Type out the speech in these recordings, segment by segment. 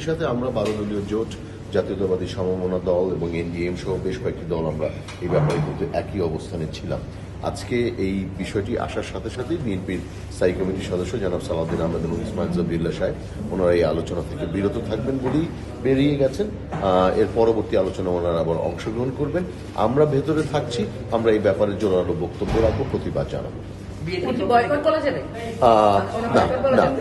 সাথে আমরা 12 দলীয় জোট, জাতীয়তাবাদী সমমনা দল এবং এনডিএম সহ বেশ কয়েকটি দল আমরা এই ব্যাপারে কিন্তু একই অবস্থানে ছিলাম। আজকে এই বিষয়টি আসার সাথে সাথেই বিএনপির স্থায়ী কমিটির সদস্য জনাব সালাউদ্দিন আহমেদ এবং ইসমাইল জবিউল্লাহ সাহেব ওনারা এই আলোচনা থেকে বিরত থাকবেন বলেই বেরিয়ে গেছেন। এর পরবর্তী আলোচনা ওনারা আবার অংশগ্রহণ করবেন। আমরা ভেতরে থাকছি, আমরা এই ব্যাপারে জোরালো বক্তব্য রাখবো, প্রতিবাদ জানাবো। না,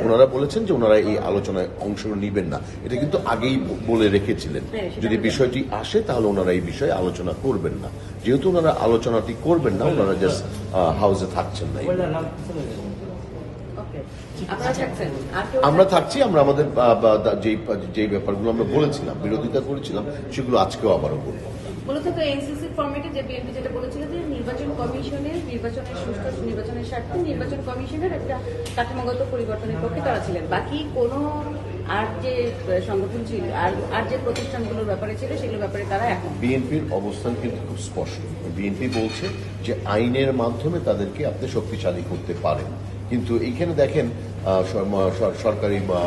ওনারা বলেছেন যে ওনারা এই আলোচনায় অংশ নেবেন না, এটা কিন্তু আগেই বলে রেখেছিলেন। যদি বিষয়টি আসে তাহলে ওনারা এই বিষয়ে আলোচনা করবেন না। যেহেতু ওনারা আলোচনাটি করবেন না, ওনারা জাস্ট হাউসে থাকছেন না। আমরা থাকছি, আমরা আমাদের যেই ব্যাপারগুলো আমরা বলেছিলাম, বিরোধিতা করেছিলাম, সেগুলো আজকেও আবারও বলবো। মূলত এনসিসি ফরম্যাটে যে বিএনপি যেটা বলেছিল যে নির্বাচনের সুষ্ঠু নির্বাচনের স্বার্থে নির্বাচন কমিশনের একটা কাঠামোগত পরিবর্তনের পক্ষে তারা ছিলেন। বাকি কোনো আর যে সংগঠন ছিল আর যে প্রতিষ্ঠানগুলোর ব্যাপারে ছিল সেগুলোর ব্যাপারে তারা এখন বিএনপির অবস্থান কিন্তু খুব স্পষ্ট। বিএনপি বলছে যে আইনের মাধ্যমে তাদেরকে আপনি শক্তিশালী করতে পারেন, কিন্তু এইখানে দেখেন সরকারি বা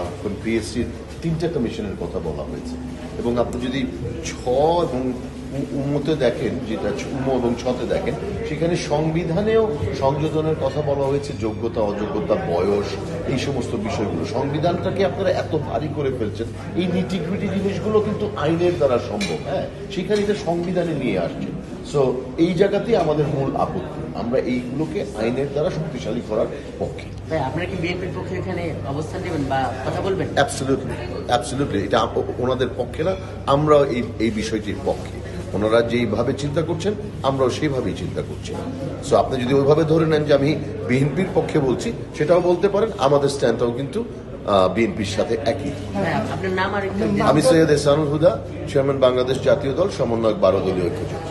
পিএসসির 3টা কমিশনের কথা বলা হয়েছে, এবং আপনি যদি 6 এবং উমতে দেখেন, যেটা উম এবং 6তে দেখেন, সেখানে সংবিধানেও সংযোজনের কথা বলা হয়েছে, যোগ্যতা অযোগ্যতা, বয়স, এই সমস্ত বিষয়গুলো। সংবিধানটাকে আপনারা এত ভারী করে ফেলছেন, এই নিটিগ্রিটি জিনিসগুলো কিন্তু আইনের দ্বারা সম্ভব। সেখানে এটা সংবিধানে নিয়ে আসছে। সো এই জায়গাতেই আমাদের মূল আপত্তি, আমরা এইগুলোকে আইনের দ্বারা শক্তিশালী করার পক্ষে। আপনারা কি বিএনপির পক্ষে এখানে অবস্থান নেবেন বা কথা বলবেন? অ্যাবসলিউটলি, এটা ওনাদের পক্ষে না, আমরা এই বিষয়টির পক্ষে। ওনারা যেইভাবে চিন্তা করছেন আমরাও সেইভাবেই চিন্তা করছি। সো আপনি যদি ওইভাবে ধরে নেন যে আমি বিএনপির পক্ষে বলছি, সেটাও বলতে পারেন। আমাদের স্ট্যান্ডটাও কিন্তু বিএনপির সাথে একই। আপনার নাম আর আমি সৈয়দ এহসানুল হুদা, চেয়ারম্যান বাংলাদেশ জাতীয় দল, সমন্বয়ক 12 দলীয় ঐক্যজোট।